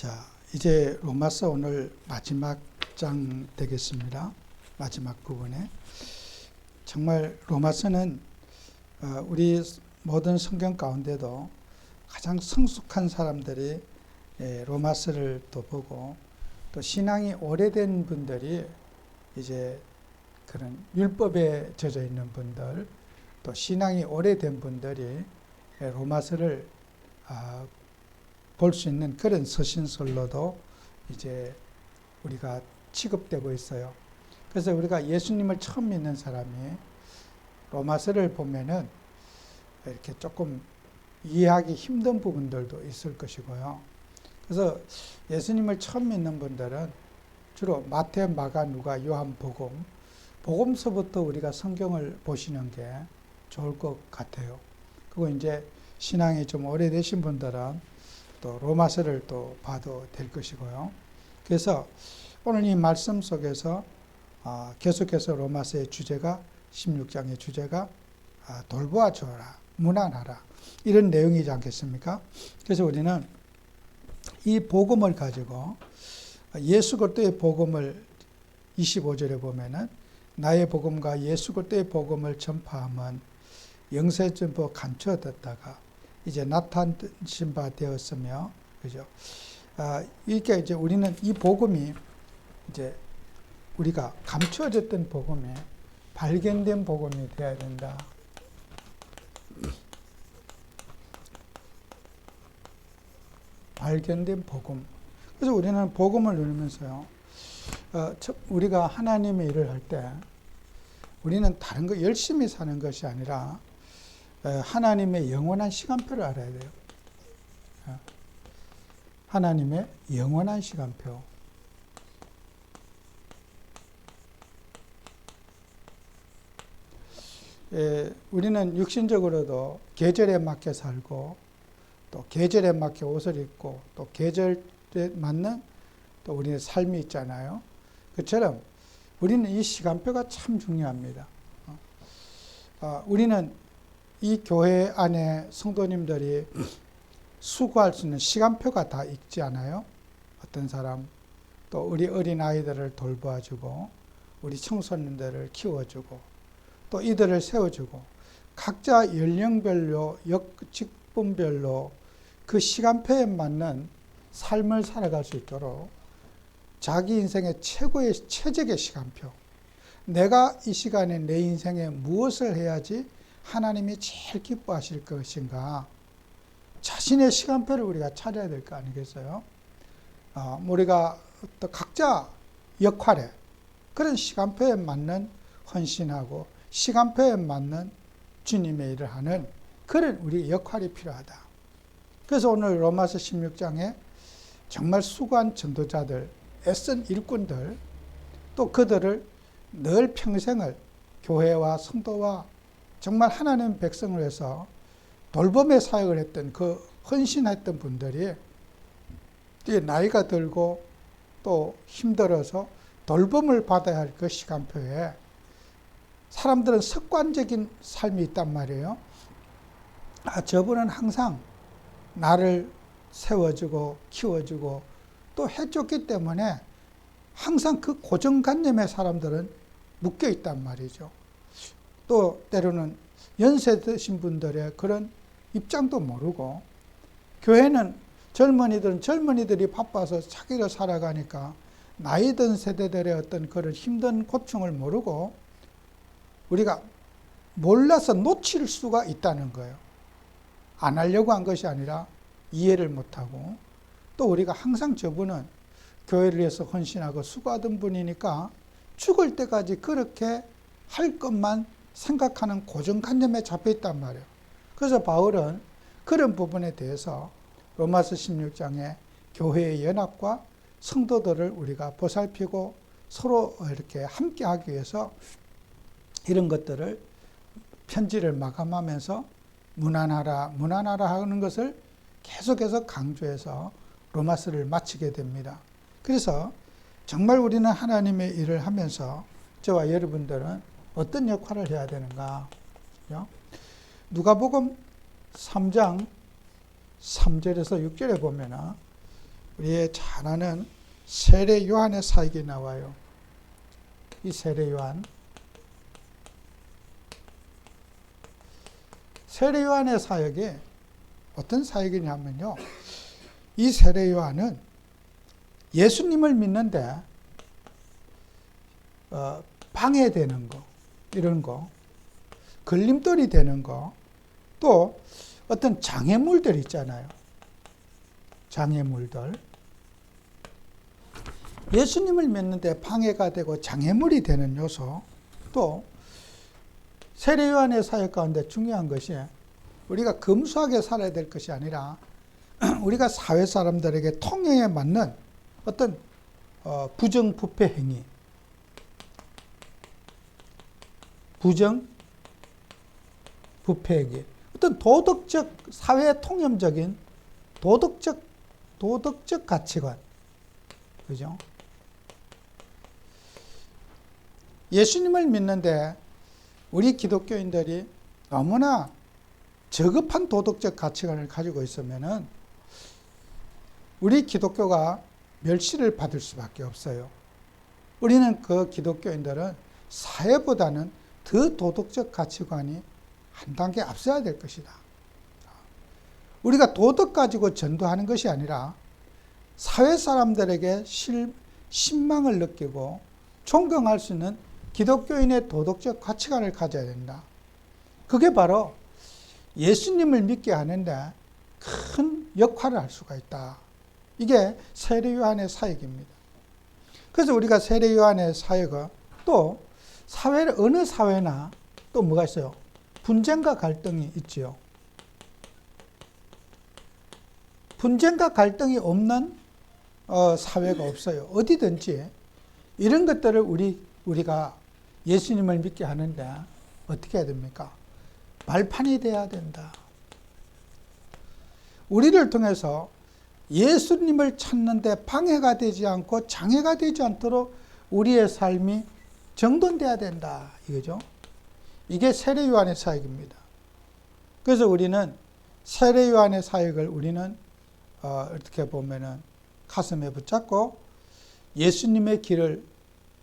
자, 이제 로마서 오늘 마지막 장 되겠습니다. 마지막 부분에. 정말 로마서는 우리 모든 성경 가운데도 가장 성숙한 사람들이 로마서를 또 보고, 또 신앙이 오래된 분들이 이제 그런 율법에 젖어 있는 분들, 또 신앙이 오래된 분들이 로마서를 볼 수 있는 그런 서신설로도 이제 우리가 취급되고 있어요. 그래서 우리가 예수님을 처음 믿는 사람이 로마서를 보면은 이렇게 조금 이해하기 힘든 부분들도 있을 것이고요. 그래서 예수님을 처음 믿는 분들은 주로 마태, 마가, 누가, 요한, 복음서부터 우리가 성경을 보시는 게 좋을 것 같아요. 그리고 이제 신앙이 좀 오래되신 분들은 또 로마서를 또 봐도 될 것이고요. 그래서 오늘 이 말씀 속에서 계속해서 로마서의 주제가 16장의 주제가 돌보아 주어라, 문안하라, 이런 내용이지 않겠습니까? 그래서 우리는 이 복음을 가지고 예수 그리스도의 복음을 25절에 보면은 나의 복음과 예수 그리스도의 복음을 전파함은 영세전부 감추어졌다가 이제 나타나신 바 되었으며, 그죠? 이렇게 이제 우리는 이 복음이 이제 우리가 감추어졌던 복음이 발견된 복음이 되어야 된다. 발견된 복음. 그래서 우리는 복음을 누리면서요, 우리가 하나님의 일을 할 때 우리는 다른 거 열심히 사는 것이 아니라 하나님의 영원한 시간표를 알아야 돼요. 하나님의 영원한 시간표. 우리는 육신적으로도 계절에 맞게 살고, 또 계절에 맞게 옷을 입고, 또 계절에 맞는 또 우리의 삶이 있잖아요. 그처럼 우리는 이 시간표가 참 중요합니다. 우리는 이 교회 안에 성도님들이 수고할 수 있는 시간표가 다 있지 않아요? 어떤 사람, 또 우리 어린아이들을 돌봐주고, 우리 청소년들을 키워주고, 또 이들을 세워주고, 각자 연령별로, 직분별로 그 시간표에 맞는 삶을 살아갈 수 있도록 자기 인생의 최적의 시간표, 내가 이 시간에 내 인생에 무엇을 해야지 하나님이 제일 기뻐하실 것인가, 자신의 시간표를 우리가 찾아야 될 거 아니겠어요? 우리가 또 각자 역할에 그런 시간표에 맞는 헌신하고 시간표에 맞는 주님의 일을 하는 그런 우리 역할이 필요하다. 그래서 오늘 로마서 16장에 정말 수고한 전도자들, 애쓴 일꾼들, 또 그들을 늘 평생을 교회와 성도와 정말 하나님 백성을 위해서 돌봄의 사역을 했던 그 헌신했던 분들이 나이가 들고 또 힘들어서 돌봄을 받아야 할 그 시간표에 사람들은 습관적인 삶이 있단 말이에요. 저분은 항상 나를 세워주고 키워주고 또 해줬기 때문에 항상 그 고정관념에 사람들은 묶여 있단 말이죠. 또 때로는 연세 드신 분들의 그런 입장도 모르고, 교회는 젊은이들이 바빠서 자기를 살아가니까 나이 든 세대들의 어떤 그런 힘든 고충을 모르고 우리가 몰라서 놓칠 수가 있다는 거예요. 안 하려고 한 것이 아니라 이해를 못하고, 또 우리가 항상 저분은 교회를 위해서 헌신하고 수고하던 분이니까 죽을 때까지 그렇게 할 것만 생각하는 고정관념에 잡혀 있단 말이에요. 그래서 바울은 그런 부분에 대해서 로마서 16장에 교회의 연합과 성도들을 우리가 보살피고 서로 이렇게 함께 하기 위해서 이런 것들을 편지를 마감하면서 문안하라 하는 것을 계속해서 강조해서 로마서를 마치게 됩니다. 그래서 정말 우리는 하나님의 일을 하면서 저와 여러분들은 어떤 역할을 해야 되는가? 누가복음 3장 3절에서 6절에 보면은 우리의 잘 아는 세례 요한의 사역이 나와요. 이 세례 요한. 세례 요한의 사역이 어떤 사역이냐면요. 이 세례 요한은 예수님을 믿는데 방해되는 거, 이런 거, 걸림돌이 되는 거, 또 어떤 장애물들 있잖아요. 장애물들. 예수님을 믿는데 방해가 되고 장애물이 되는 요소, 또 세례 요한의 사역 가운데 중요한 것이 우리가 검소하게 살아야 될 것이 아니라 우리가 사회 사람들에게 통행에 맞는 어떤 부정부패 행위, 부정부패 행위, 어떤 도덕적, 사회 통념적인 도덕적 가치관, 그죠? 예수님을 믿는데 우리 기독교인들이 너무나 저급한 도덕적 가치관을 가지고 있으면은 우리 기독교가 멸시를 받을 수밖에 없어요. 우리는 그 기독교인들은 사회보다는 더 도덕적 가치관이 한 단계 앞서야 될 것이다. 우리가 도덕 가지고 전도하는 것이 아니라 사회 사람들에게 신망을 느끼고 존경할 수 있는 기독교인의 도덕적 가치관을 가져야 된다. 그게 바로 예수님을 믿게 하는데 큰 역할을 할 수가 있다. 이게 세례 요한의 사역입니다. 그래서 우리가 세례 요한의 사역은 또 어느 사회나 또 뭐가 있어요? 분쟁과 갈등이 있지요. 분쟁과 갈등이 없는 사회가 없어요. 어디든지 이런 것들을 우리가 예수님을 믿게 하는데 어떻게 해야 됩니까? 발판이 돼야 된다. 우리를 통해서 예수님을 찾는데 방해가 되지 않고 장애가 되지 않도록 우리의 삶이 정돈돼야 된다. 이거죠. 이게 세례 요한의 사역입니다. 그래서 우리는 세례 요한의 사역을 우리는 어떻게 보면은 가슴에 붙잡고 예수님의 길을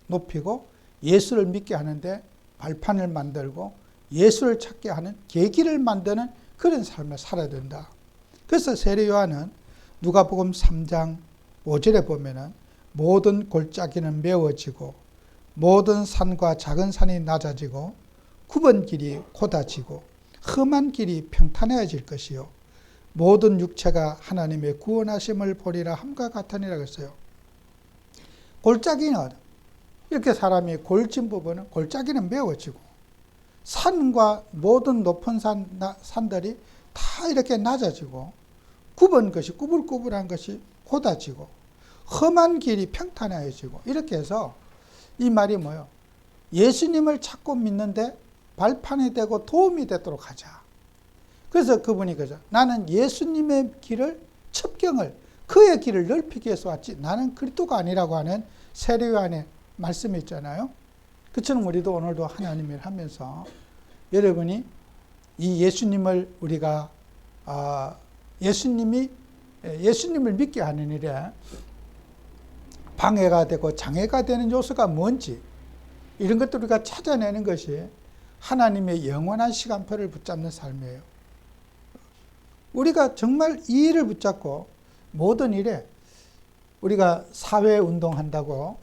높이고 예수를 믿게 하는데 발판을 만들고 예수를 찾게 하는 계기를 만드는 그런 삶을 살아야 된다. 그래서 세례 요한은 누가복음 3장 5절에 보면은 모든 골짜기는 메워지고 모든 산과 작은 산이 낮아지고 굽은 길이 곧아지고 험한 길이 평탄해질 것이요 모든 육체가 하나님의 구원하심을 보리라 함과 같으니라 했어요. 골짜기는 이렇게 사람이 골진 부분은 골짜기는 메워지고 산과 모든 높은 산들이 다 이렇게 낮아지고 굽은 것이 꾸불꾸불한 것이 곧아지고 험한 길이 평탄해지고 이렇게 해서 이 말이 뭐예요? 예수님을 찾고 믿는데 발판이 되고 도움이 되도록 하자. 그래서 그분이 그죠. 나는 예수님의 길을 첩경을 그의 길을 넓히기 위해서 왔지 나는 그리스도가 아니라고 하는 세례 요한의 말씀이 있잖아요. 그처럼 우리도 오늘도 하나님을 하면서 여러분이 이 예수님을 우리가 예수님을 믿게 하는 일에 방해가 되고 장애가 되는 요소가 뭔지 이런 것들 우리가 찾아내는 것이 하나님의 영원한 시간표를 붙잡는 삶이에요. 우리가 정말 이 일을 붙잡고 모든 일에 우리가 사회운동한다고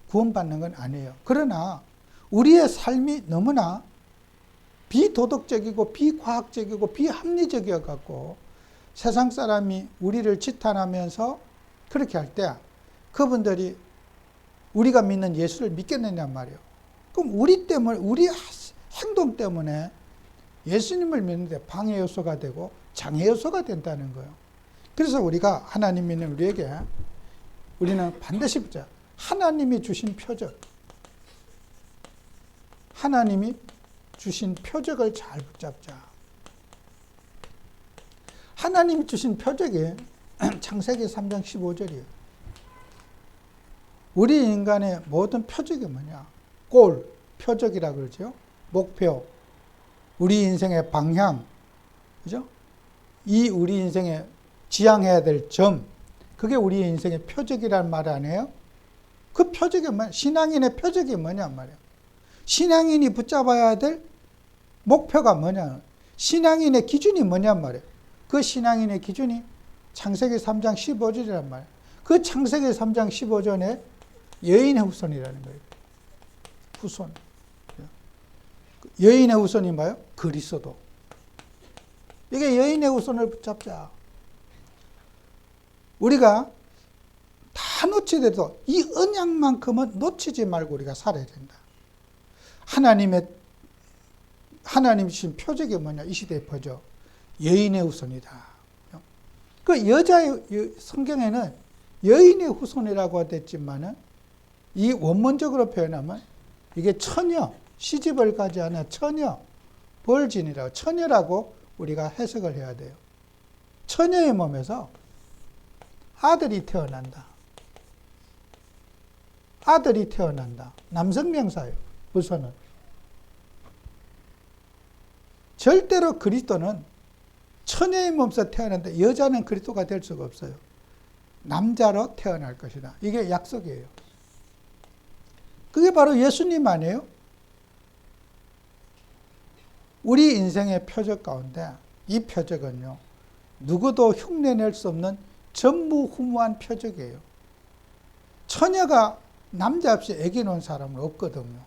구원받는 건 아니에요. 그러나 우리의 삶이 너무나 비도덕적이고 비과학적이고 비합리적이어 갖고 세상 사람이 우리를 지탄하면서 그렇게 할 때 그분들이 우리가 믿는 예수를 믿겠느냐 말이에요. 그럼 우리 때문에 우리 행동 때문에 예수님을 믿는데 방해 요소가 되고 장애 요소가 된다는 거예요. 그래서 우리가 하나님 믿는 우리에게 우리는 반드시 붙자. 하나님이 주신 표적, 하나님이 주신 표적을 잘 붙잡자. 하나님이 주신 표적이 창세기 3장 15절이에요. 우리 인간의 모든 표적이 뭐냐? 골, 표적이라고 그러죠. 목표, 우리 인생의 방향, 그죠? 이 우리 인생에 지향해야 될 점, 그게 우리 인생의 표적이라는 말 아니에요? 그 표적이 뭐냐? 신앙인의 표적이 뭐냐 말이에요. 신앙인이 붙잡아야 될 목표가 뭐냐? 신앙인의 기준이 뭐냐 말이에요. 그 신앙인의 기준이 창세기 3장 15절이란 말이에요. 그 창세기 3장 15절에 여인의 후손이라는 거예요. 후손. 여인의 후손이 뭐예요? 그리스도. 이게 여인의 후손을 붙잡자. 우리가 다 놓치더라도 이 언약만큼은 놓치지 말고 우리가 살아야 된다. 하나님 주신 표적이 뭐냐? 이 시대의 표적. 여인의 후손이다. 그 성경에는 여인의 후손이라고 됐지만은 이 원문적으로 표현하면 이게 처녀, 시집을 가지 않아 처녀, 벌진이라고, 처녀라고 우리가 해석을 해야 돼요. 처녀의 몸에서 아들이 태어난다. 아들이 태어난다. 남성 명사예요. 우선은. 절대로 그리스도는 처녀의 몸에서 태어난다. 여자는 그리스도가 될 수가 없어요. 남자로 태어날 것이다. 이게 약속이에요. 그게 바로 예수님 아니에요? 우리 인생의 표적 가운데 이 표적은요, 누구도 흉내낼 수 없는 전무후무한 표적이에요. 처녀가 남자 없이 아기 낳은 사람은 없거든요.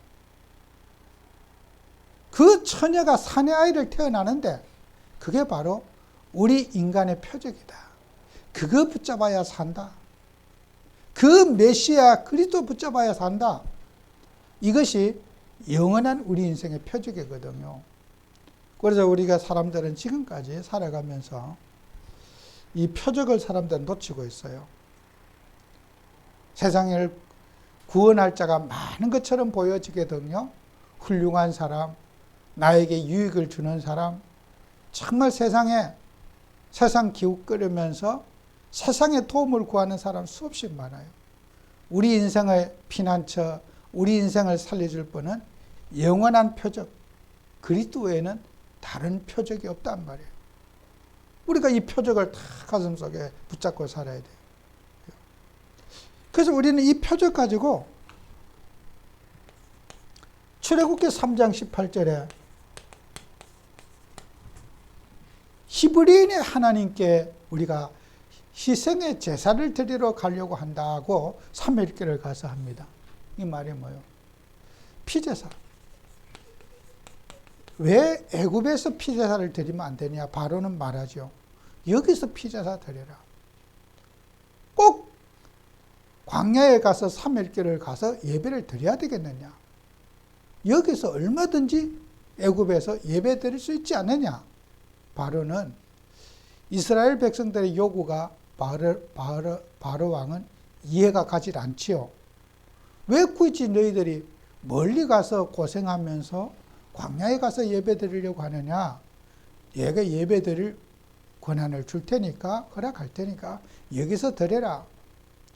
그 처녀가 사내 아이를 태어나는데 그게 바로 우리 인간의 표적이다. 그거 붙잡아야 산다. 그 메시아 그리스도 붙잡아야 산다. 이것이 영원한 우리 인생의 표적이거든요. 그래서 우리가 사람들은 지금까지 살아가면서 이 표적을 사람들은 놓치고 있어요. 세상을 구원할 자가 많은 것처럼 보여지거든요. 훌륭한 사람, 나에게 유익을 주는 사람, 정말 세상 기웃거리면서 세상에 도움을 구하는 사람 수없이 많아요. 우리 인생의 피난처, 우리 인생을 살려줄 분은 영원한 표적, 그리스도 외에는 다른 표적이 없단 말이에요. 우리가 이 표적을 다 가슴속에 붙잡고 살아야 돼요. 그래서 우리는 이 표적 가지고 출애굽기 3장 18절에 히브리인의 하나님께 우리가 희생의 제사를 드리러 가려고 한다고 사무엘께를 가서 합니다. 이 말이 뭐예요? 피제사. 왜 애굽에서 피제사를 드리면 안 되냐? 바로는 말하죠. 여기서 피제사 드려라. 꼭 광야에 가서 사무엘께를 가서 예배를 드려야 되겠느냐? 여기서 얼마든지 애굽에서 예배 드릴 수 있지 않느냐? 바로는 이스라엘 백성들의 요구가 바로 왕은 이해가 가지 않지요. 왜 굳이 너희들이 멀리 가서 고생하면서 광야에 가서 예배 드리려고 하느냐? 얘가 예배 드릴 권한을 줄 테니까, 허락할 테니까 여기서 드려라.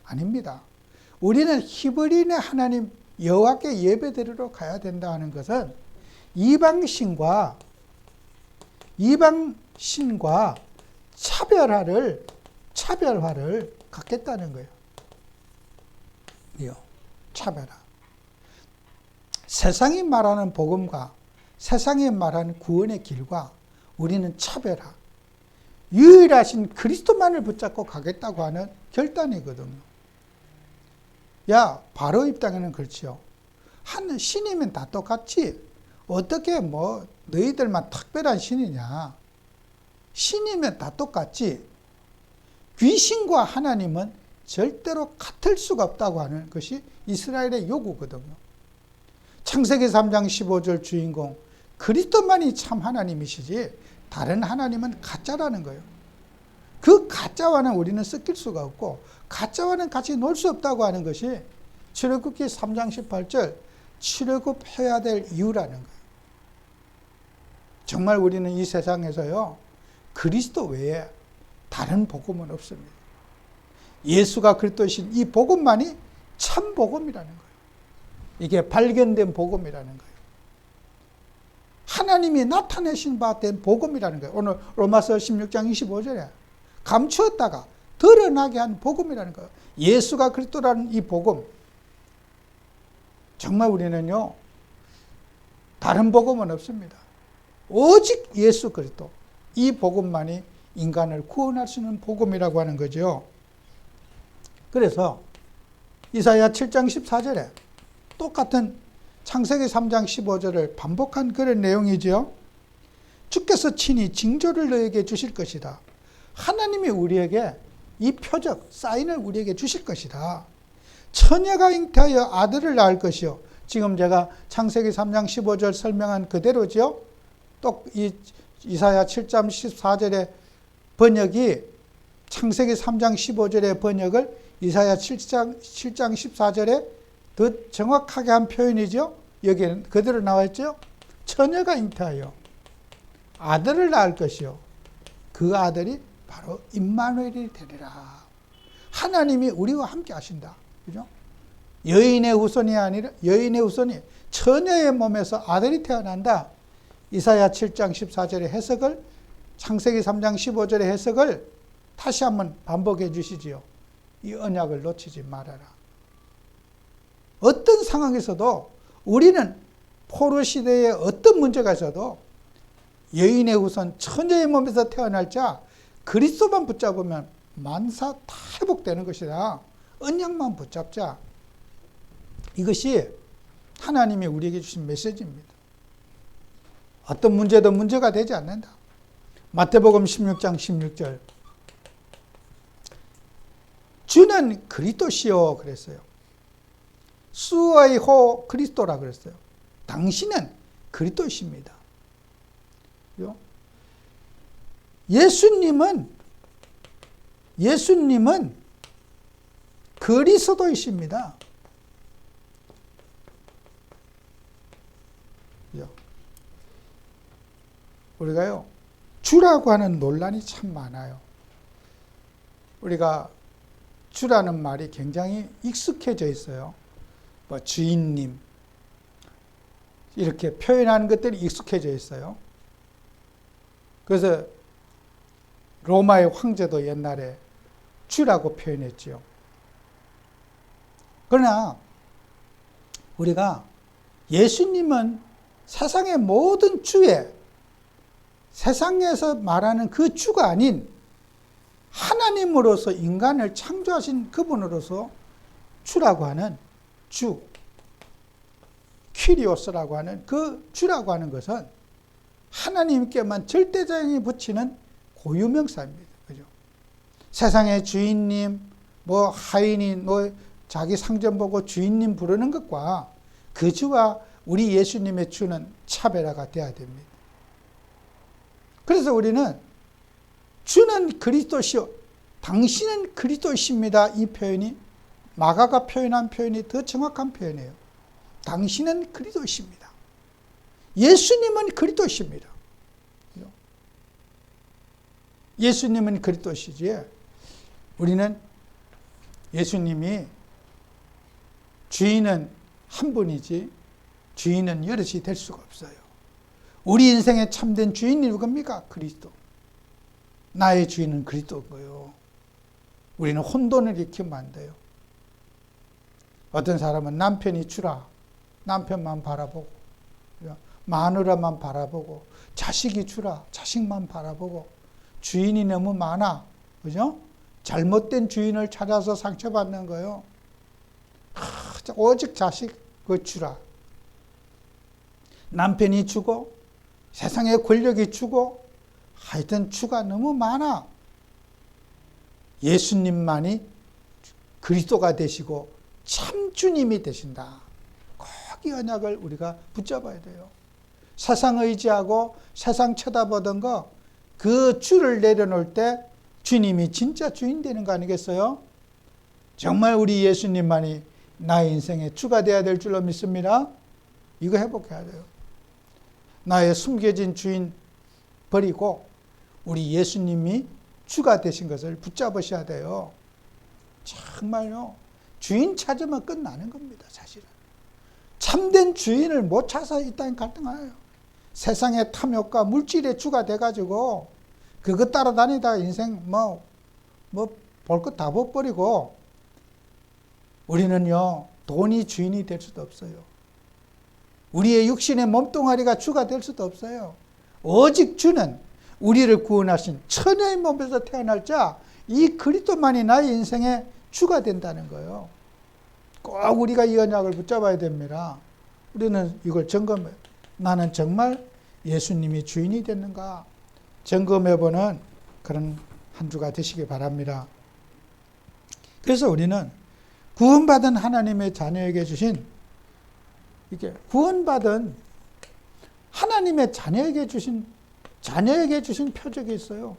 아닙니다. 우리는 히브리인의 하나님 여호와께 예배 드리러 가야 된다 하는 것은 이방신과 차별화를 갖겠다는 거예요. 차별화. 세상이 말하는 복음과 세상이 말하는 구원의 길과 우리는 차별화. 유일하신 그리스도만을 붙잡고 가겠다고 하는 결단이거든요. 바로 입장에는 그렇지요. 한 신이면 다 똑같지. 어떻게 너희들만 특별한 신이냐. 신이면 다 똑같지. 귀신과 하나님은 절대로 같을 수가 없다고 하는 것이 이스라엘의 요구거든요. 창세기 3장 15절 주인공 그리스도만이 참 하나님이시지 다른 하나님은 가짜라는 거예요. 그 가짜와는 우리는 섞일 수가 없고 가짜와는 같이 놀 수 없다고 하는 것이 출애굽기 3장 18절 출애굽해야 될 이유라는 거예요. 정말 우리는 이 세상에서요 그리스도 외에 다른 복음은 없습니다. 예수가 그리스도이신 이 복음만이 참 복음이라는 거예요. 이게 발견된 복음이라는 거예요. 하나님이 나타내신 바 된 복음이라는 거예요. 오늘 로마서 16장 25절에 감추었다가 드러나게 한 복음이라는 거예요. 예수가 그리스도라는 이 복음. 정말 우리는요, 다른 복음은 없습니다. 오직 예수 그리스도. 이 복음만이 인간을 구원할 수 있는 복음이라고 하는 거죠. 그래서 이사야 7장 14절에 똑같은 창세기 3장 15절을 반복한 그런 내용이죠. 주께서 친히 징조를 너에게 주실 것이다. 하나님이 우리에게 이 표적, 사인을 우리에게 주실 것이다. 처녀가 잉태하여 아들을 낳을 것이요. 지금 제가 창세기 3장 15절 설명한 그대로죠. 또 이 이사야 7장 14절의 번역이 창세기 3장 15절의 번역을 이사야 7장 14절에 더 정확하게 한 표현이죠. 여기는 그대로 나와 있죠. 처녀가 잉태하여 아들을 낳을 것이요. 그 아들이 바로 임마누엘이 되리라. 하나님이 우리와 함께 하신다. 그죠? 여인의 후손이 아니라, 여인의 후손이 처녀의 몸에서 아들이 태어난다. 이사야 7장 14절의 해석을, 창세기 3장 15절의 해석을 다시 한번 반복해 주시지요. 이 언약을 놓치지 말아라. 어떤 상황에서도 우리는 포로 시대에 어떤 문제가 있어도 여인의 후손 처녀의 몸에서 태어날 자 그리스도만 붙잡으면 만사 다 회복되는 것이다. 언약만 붙잡자. 이것이 하나님이 우리에게 주신 메시지입니다. 어떤 문제도 문제가 되지 않는다. 마태복음 16장 16절. 주는 그리스도시요 그랬어요. 수의호 그리스도라 그랬어요. 당신은 그리스도이십니다. 예수님은 그리스도이십니다. 우리가요, 주라고 하는 논란이 참 많아요. 우리가 주라는 말이 굉장히 익숙해져 있어요. 뭐 주인님 이렇게 표현하는 것들이 익숙해져 있어요. 그래서 로마의 황제도 옛날에 주라고 표현했지요. 그러나 우리가 예수님은 세상의 모든 주에, 세상에서 말하는 그 주가 아닌 하나님으로서 인간을 창조하신 그분으로서 주라고 하는 주, 퀴리오스라고 하는 그 주라고 하는 것은 하나님께만 절대적인 붙이는 고유명사입니다. 그죠? 세상의 주인님, 뭐 하인이 뭐 자기 상점 보고 주인님 부르는 것과 그 주와 우리 예수님의 주는 차별화가 돼야 됩니다. 그래서 우리는 주는 그리스도시요, 당신은 그리스도이십니다. 이 표현이 마가가 표현한 표현이 더 정확한 표현이에요. 당신은 그리스도이십니다. 예수님은 그리스도이십니다. 예수님은 그리스도시지. 우리는 예수님이 주인은 한 분이지 주인은 여럿이 될 수가 없어요. 우리 인생의 참된 주인이 누굽니까? 그리스도. 나의 주인은 그리스도인 거예요. 우리는 혼돈을 일으키면 안 돼요. 어떤 사람은 남편이 주라. 남편만 바라보고, 마누라만 바라보고, 자식이 주라. 자식만 바라보고, 주인이 너무 많아. 그죠? 잘못된 주인을 찾아서 상처받는 거예요. 오직 자식 그 주라. 남편이 주고, 세상의 권력이 주고, 하여튼 주가 너무 많아. 예수님만이 그리스도가 되시고 참 주님이 되신다. 꼭 이 언약을 우리가 붙잡아야 돼요. 세상 의지하고 세상 쳐다보던 거, 그 주를 내려놓을 때 주님이 진짜 주인 되는 거 아니겠어요? 정말 우리 예수님만이 나의 인생의 주가 되어야 될 줄로 믿습니다. 이거 회복해야 돼요. 나의 숨겨진 주인 버리고 우리 예수님이 주가 되신 것을 붙잡으셔야 돼요. 정말요. 주인 찾으면 끝나는 겁니다. 사실은. 참된 주인을 못 찾아서 이 땅에 갈등해요. 세상의 탐욕과 물질의 주가 돼가지고 그것 따라다니다 인생 볼 것 다 버리고 우리는요, 돈이 주인이 될 수도 없어요. 우리의 육신의 몸뚱아리가 주가 될 수도 없어요. 오직 주는 우리를 구원하신 천의 몸에서 태어날 자, 이 그리스도만이 나의 인생의 주가 된다는 거예요. 꼭 우리가 이 언약을 붙잡아야 됩니다. 우리는 이걸 점검해. 나는 정말 예수님이 주인이 됐는가? 점검해보는 그런 한 주가 되시기 바랍니다. 그래서 우리는 구원받은 하나님의 자녀에게 주신, 이게 구원받은 하나님의 자녀에게 주신 표적이 있어요.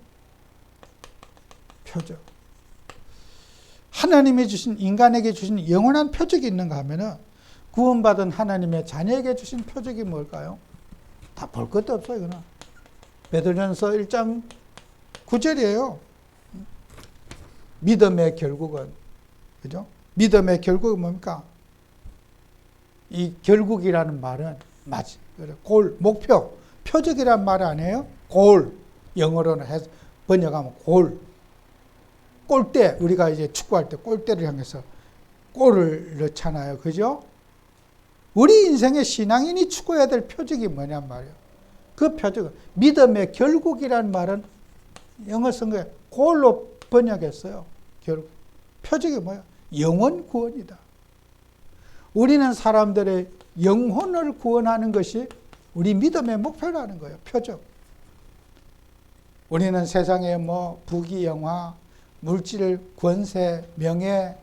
표적. 하나님이 주신, 인간에게 주신 영원한 표적이 있는가 하면은, 구원받은 하나님의 자녀에게 주신 표적이 뭘까요? 다 볼 것도 없어요, 이거는. 베드로전서 1장 9절이에요. 믿음의 결국은, 그죠? 믿음의 결국은 뭡니까? 이 결국이라는 말은 골, 목표, 표적이라는 말 아니에요? 골, 영어로는 번역하면 골. 골대, 우리가 이제 축구할 때 골대를 향해서 골을 넣잖아요. 그죠? 우리 인생의 신앙인이 추구해야 될 표적이 뭐냔 말이에요. 그 표적은, 믿음의 결국이라는 말은 영어 성경에 골로 번역했어요. 결국. 표적이 뭐예요? 영혼 구원이다. 우리는 사람들의 영혼을 구원하는 것이 우리 믿음의 목표라는 거예요. 표적. 우리는 세상에 부귀영화, 물질, 권세, 명예,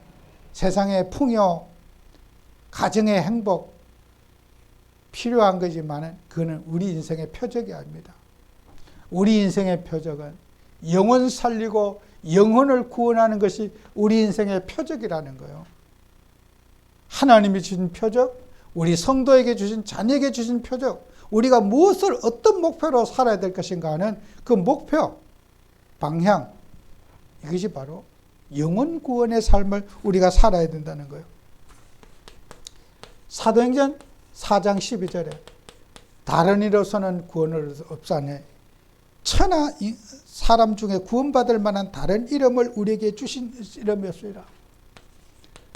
세상의 풍요, 가정의 행복 필요한 거지만 그거는 우리 인생의 표적이 아닙니다. 우리 인생의 표적은 영혼 살리고 영혼을 구원하는 것이 우리 인생의 표적이라는 거예요. 하나님이 주신 표적, 우리 성도에게 주신, 자녀에게 주신 표적, 우리가 무엇을 어떤 목표로 살아야 될 것인가 하는 그 목표, 방향, 이것이 바로 영혼 구원의 삶을 우리가 살아야 된다는 거예요. 사도행전 4장 12절에 다른 이로서는 구원을 없사니 천하 사람 중에 구원받을 만한 다른 이름을 우리에게 주신 이름이었으리라.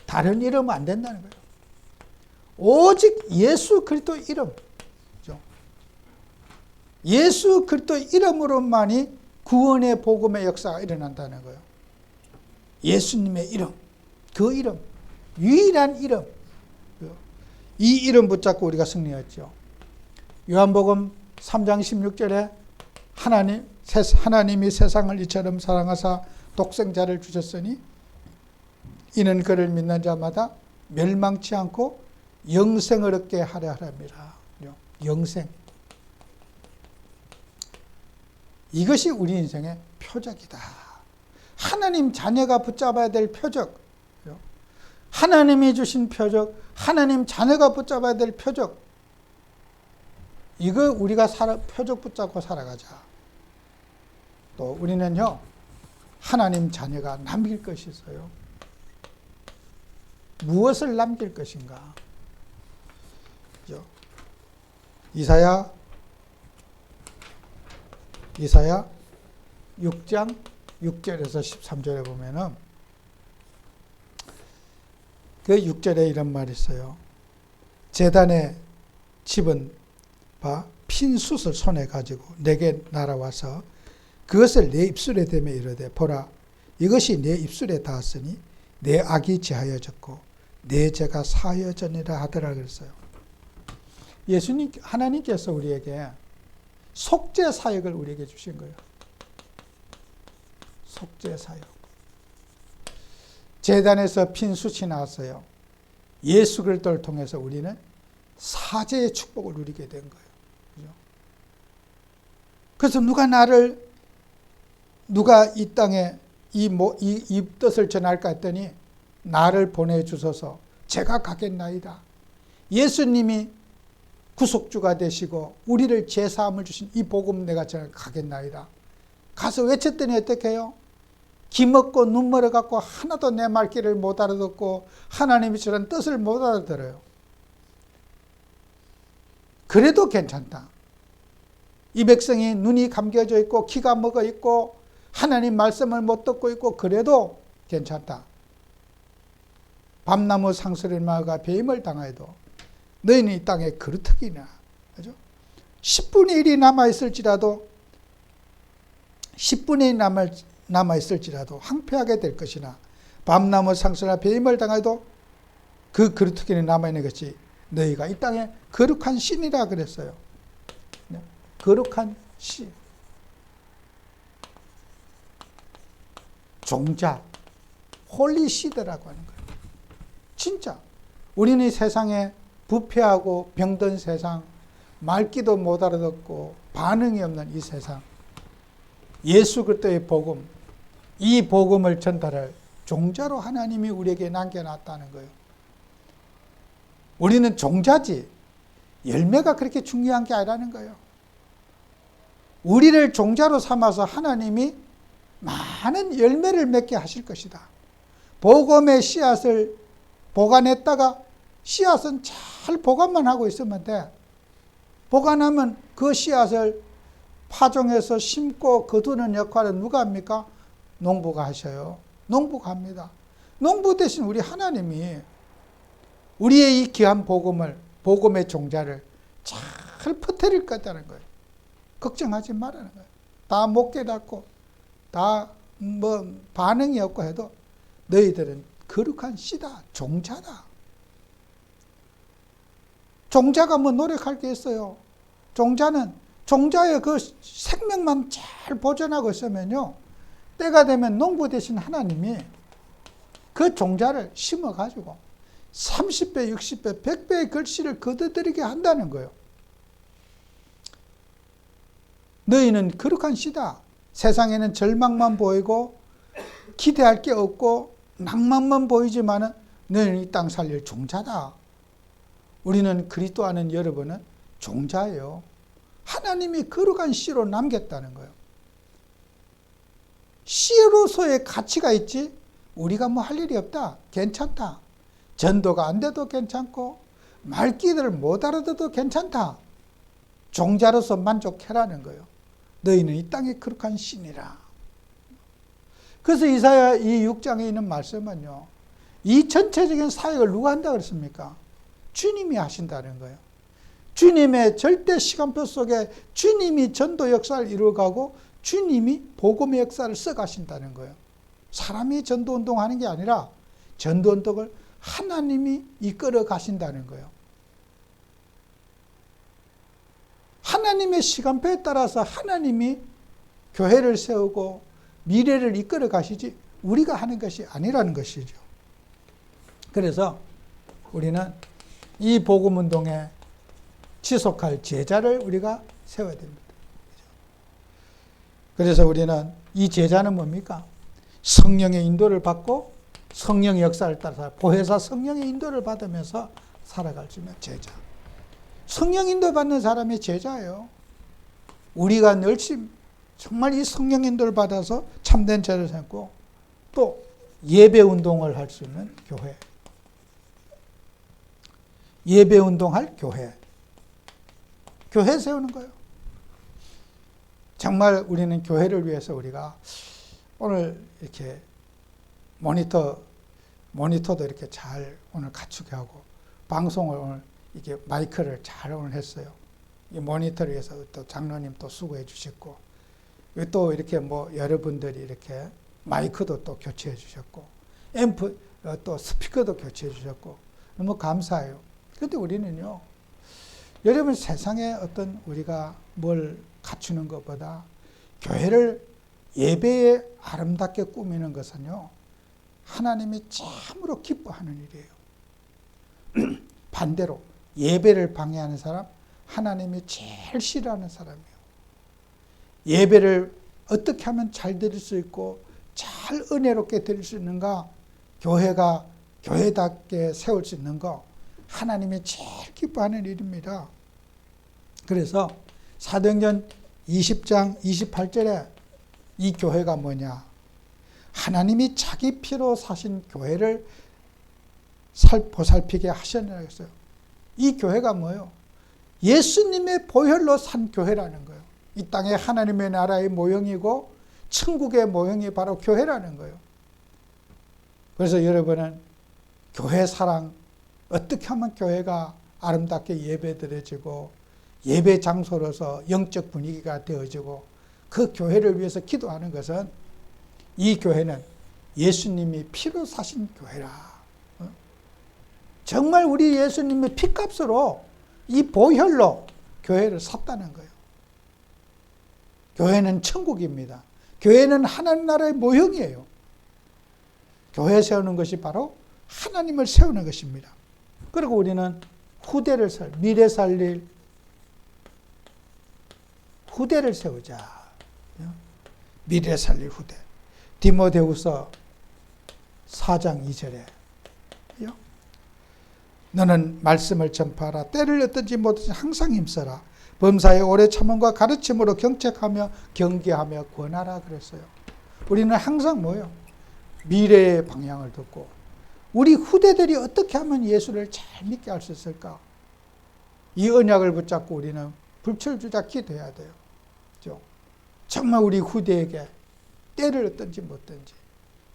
다른 이름은 안 된다는 거예요. 오직 예수 그리스도 이름. 예수 그리스도 이름으로만이 구원의 복음의 역사가 일어난다는 거예요. 예수님의 이름, 그 이름, 유일한 이름. 이 이름 붙잡고 우리가 승리했죠. 요한복음 3장 16절에 하나님이 세상을 이처럼 사랑하사 독생자를 주셨으니 이는 그를 믿는 자마다 멸망치 않고 영생을 얻게 하려 함이라. 영생. 이것이 우리 인생의 표적이다. 하나님 자녀가 붙잡아야 될 표적. 하나님이 주신 표적, 하나님 자녀가 붙잡아야 될 표적. 이거 우리가 표적 붙잡고 살아가자. 또 우리는요, 하나님 자녀가 남길 것이 있어요. 무엇을 남길 것인가? 이사야 6장 6절에서 13절에 보면은 그 6절에 이런 말이 있어요. 제단에 집은 바 핀 숯을 손에 가지고 내게 날아와서 그것을 내 입술에 대며 이르되 보라 이것이 내 입술에 닿았으니 내 악이 제하여졌고 내 죄가 사하여졌니라 하더라 그랬어요. 하나님께서 우리에게 속죄 사역을 우리에게 주신 거예요. 속죄 사역. 제단에서 핀 숯이 나왔어요. 예수 그리스도를 통해서 우리는 사죄의 축복을 누리게 된 거예요. 그죠? 그래서 누가 이 땅에 이 뜻을 전할까 했더니 나를 보내주소서 제가 가겠나이다. 예수님이 구속주가 되시고 우리를 죄사함을 주신 이 복음 내가 가겠나이다. 가서 외쳤더니 어떻게 해요? 기먹고 눈 멀어갖고 하나도 내 말귀를 못 알아듣고 하나님이 저런 뜻을 못 알아들어요. 그래도 괜찮다. 이 백성이 눈이 감겨져 있고 귀가 먹어 있고 하나님 말씀을 못 듣고 있고 그래도 괜찮다. 밤나무 상스레 마가 배임을 당하여도 너희는 이 땅에 그루터기나, 그죠? 10분의 1이 남아있을지라도 10분의 1 남아있을지라도 항폐하게 될 것이나 밤나무 상스나 배임을 당해도 그 그루터기는 남아있는 것이 너희가 이 땅에 거룩한 신이라 그랬어요. 네? 거룩한 신. 종자. 홀리 시드라고 하는 거예요. 진짜. 우리는 이 세상에 부패하고 병든 세상, 말귀도 못 알아듣고 반응이 없는 이 세상, 예수 그리스도의 복음, 이 복음을 전달할 종자로 하나님이 우리에게 남겨놨다는 거예요. 우리는 종자지 열매가 그렇게 중요한 게 아니라는 거예요. 우리를 종자로 삼아서 하나님이 많은 열매를 맺게 하실 것이다. 복음의 씨앗을 보관했다가 씨앗은 잘 보관만 하고 있으면 돼. 보관하면 그 씨앗을 파종해서 심고 거두는 역할은 누가 합니까? 농부가 하셔요. 농부가 합니다. 농부 대신 우리 하나님이 우리의 이 귀한 복음을, 복음의 종자를 잘 퍼뜨릴 거다는 거예요. 걱정하지 말라는 거예요. 다 못 깨닫고 다 반응이 없고 해도 너희들은 거룩한 씨다. 종자다. 종자가 뭐 노력할 게 있어요. 종자는 종자의 그 생명만 잘 보존하고 있으면요, 때가 되면 농부 대신 하나님이 그 종자를 심어가지고 30배, 60배, 100배의 결실을 거둬들이게 한다는 거예요. 너희는 거룩한 씨다. 세상에는 절망만 보이고 기대할 게 없고 낭만만 보이지만은 너희는 이 땅 살릴 종자다. 우리는 그리스도 안은 여러분은 종자예요. 하나님이 거룩한 씨로 남겼다는 거예요. 씨로서의 가치가 있지 우리가 뭐 할 일이 없다. 괜찮다. 전도가 안 돼도 괜찮고 말귀들을 못 알아들어도 괜찮다. 종자로서 만족해라는 거예요. 너희는 이 땅의 거룩한 씨니라. 그래서 이사야 이 6장에 있는 말씀은요, 이 전체적인 사역을 누가 한다고 그랬습니까? 주님이 하신다는 거예요. 주님의 절대 시간표 속에 주님이 전도 역사를 이루어가고 주님이 복음의 역사를 써가신다는 거예요. 사람이 전도운동 하는 게 아니라 전도운동을 하나님이 이끌어 가신다는 거예요. 하나님의 시간표에 따라서 하나님이 교회를 세우고 미래를 이끌어 가시지 우리가 하는 것이 아니라는 것이죠. 그래서 우리는 이 복음운동에 지속할 제자를 우리가 세워야 됩니다. 그래서 우리는 이 제자는 뭡니까? 성령의 인도를 받고 성령의 역사를 따라서 보혜사 성령의 인도를 받으면서 살아갈 수 있는 제자. 성령 인도 받는 사람이 제자예요. 우리가 열심히 정말 이 성령 인도를 받아서 참된 제자를 삼고 또 예배 운동을 할 수 있는 교회. 예배 운동할 교회. 교회 세우는 거예요. 정말 우리는 교회를 위해서 우리가 오늘 이렇게 모니터도 이렇게 잘 오늘 갖추게 하고 방송을 오늘 이게 마이크를 잘 오늘 했어요. 이 모니터를 위해서 또 장로님 또 수고해 주셨고 또 이렇게 뭐 여러분들이 이렇게 마이크도 또 교체해 주셨고 앰프 또 스피커도 교체해 주셨고 너무 감사해요. 그런데 우리는요, 여러분 세상에 어떤 우리가 뭘 갖추는 것보다 교회를 예배에 아름답게 꾸미는 것은요, 하나님이 참으로 기뻐하는 일이에요. 반대로 예배를 방해하는 사람, 하나님이 제일 싫어하는 사람이에요. 예배를 어떻게 하면 잘 드릴 수 있고 잘 은혜롭게 드릴 수 있는가, 교회가 교회답게 세울 수 있는 거 하나님이 제일 기뻐하는 일입니다. 그래서 사도행전 20장 28절에 이 교회가 뭐냐, 하나님이 자기 피로 사신 교회를 보살피게 하셨느라고 했어요. 이 교회가 뭐예요? 예수님의 보혈로 산 교회라는 거예요. 이 땅에 하나님의 나라의 모형이고 천국의 모형이 바로 교회라는 거예요. 그래서 여러분은 교회 사랑, 어떻게 하면 교회가 아름답게 예배드려지고 예배 장소로서 영적 분위기가 되어지고 그 교회를 위해서 기도하는 것은 이 교회는 예수님이 피로 사신 교회라. 정말 우리 예수님의 피값으로 이 보혈로 교회를 샀다는 거예요. 교회는 천국입니다. 교회는 하나님 나라의 모형이에요. 교회 세우는 것이 바로 하나님을 세우는 것입니다. 그리고 우리는 미래 살릴 후대를 세우자. 미래 살릴 후대. 디모데후서 4장 2절에 너는 말씀을 전파하라. 때를 어떤지 못하지 항상 힘써라. 범사에 오래 참음과 가르침으로 경책하며 경계하며 권하라 그랬어요. 우리는 항상 뭐예요? 미래의 방향을 듣고 우리 후대들이 어떻게 하면 예수를 잘 믿게 할 수 있을까? 이 언약을 붙잡고 우리는 불철주야 기도해야 돼요. 그렇죠? 정말 우리 후대에게 때를 어떤지 못든지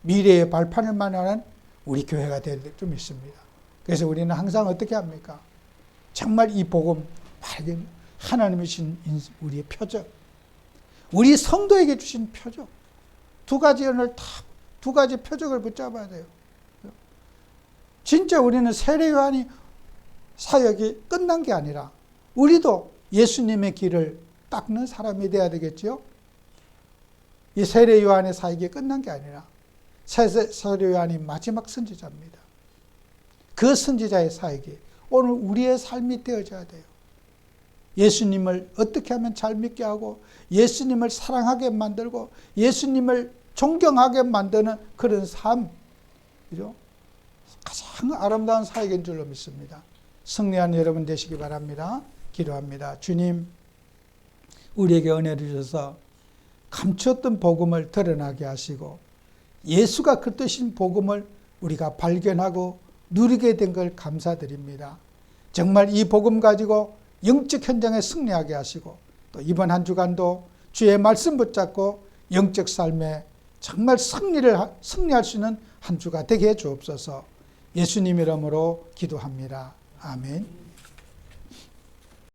미래의 발판을 마련하는 우리 교회가 될 줄 믿습니다. 그래서 우리는 항상 어떻게 합니까? 정말 이 복음, 하나님이 주신 우리의 표적, 우리 성도에게 주신 표적, 두 가지 표적을 붙잡아야 돼요. 진짜 우리는 세례 요한이 사역이 끝난 게 아니라 우리도 예수님의 길을 닦는 사람이 돼야 되겠죠. 이 세례 요한의 사역이 끝난 게 아니라 세례 요한이 마지막 선지자입니다. 그 선지자의 사역이 오늘 우리의 삶이 되어져야 돼요. 예수님을 어떻게 하면 잘 믿게 하고 예수님을 사랑하게 만들고 예수님을 존경하게 만드는 그런 삶, 그죠? 가장 아름다운 사역인 줄로 믿습니다. 승리한 여러분 되시기 바랍니다. 기도합니다. 주님, 우리에게 은혜를 주셔서 감추었던 복음을 드러나게 하시고 예수가 그 뜻인 복음을 우리가 발견하고 누리게 된 걸 감사드립니다. 정말 이 복음 가지고 영적 현장에 승리하게 하시고 또 이번 한 주간도 주의 말씀 붙잡고 영적 삶에 정말 승리할 수 있는 한 주가 되게 해 주옵소서. 예수님 이름으로 기도합니다. 아멘.